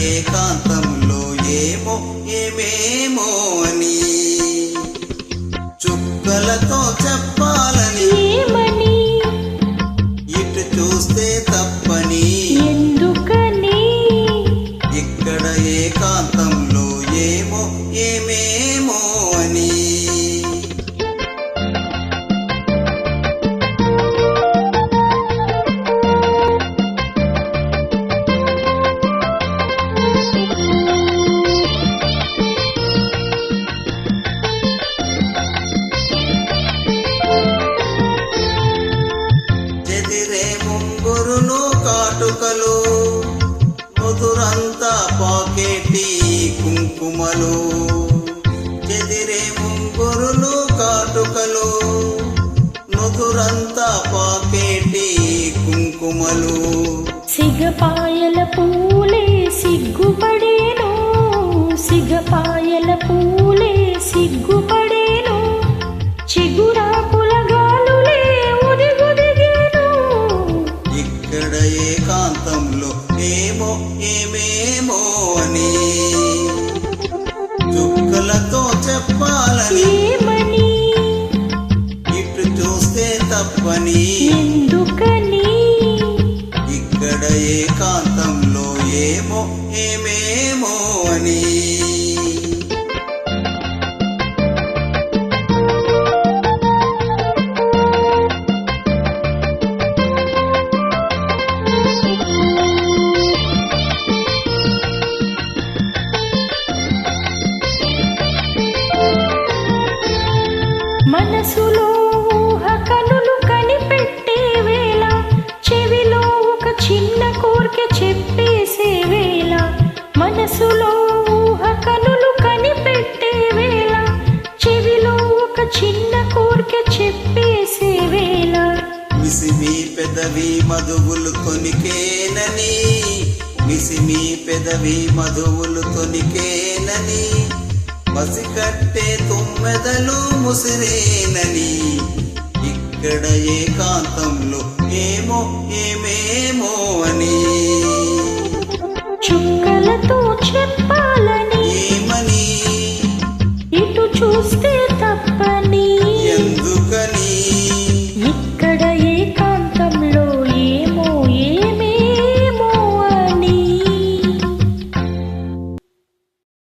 ఏకాంతంలో ఏమో ఏమేమో అని చుక్కలతో చెప్పాలని ఏమని ఇటు చూస్తే తప్పని ఎందుకని ఇక్కడ ఏకాంతంలో ఏమో ఏమేమో అని ముంగురులు కాటుకలు నుదురంతా పాకేటి కుంకుమలు చెదిరే ముంగురులు కాటుకలు నుదురంతా పాకేటి కుంకుమలు సిగపాయల పూలే సిగ్గుపడేను సిగపాయల పూలే సిగ్గుపడేను చిగురాకుల గాలులే ఉదిగుదిగేను ఇక్కడ ఏకాంతంలో ఏమో ఏమేమో అని చుక్కలతో చెప్పాలని ఏమని ఇటు చూస్తే తప్పని ఎందుకని ఇక్కడ ఏకాంతంలో ఏమో ఏమేమో అని మనసులో ఊహ కనులు కనిపెట్టే వేళ చెవిలో ఒక చిన్న కోరిక చెప్పేసే వేళ మనసులో ఊహ కనులు కనిపెట్టే వేళ చెవిలో ఒక చిన్న కోరిక చెప్పేసే వేళ మిసిమి పెదవి మధువులు తొనికేనని మిసిమి పెదవి మధువులు తొనికేనని పసికట్టే తుమ్మెదలు ముసిరేనని ఇక్కడ ఏకాంతంలో ఏమో ఏమేమో అని చుక్కలతో చెప్పాలని ఏమని ఇటు చూస్తే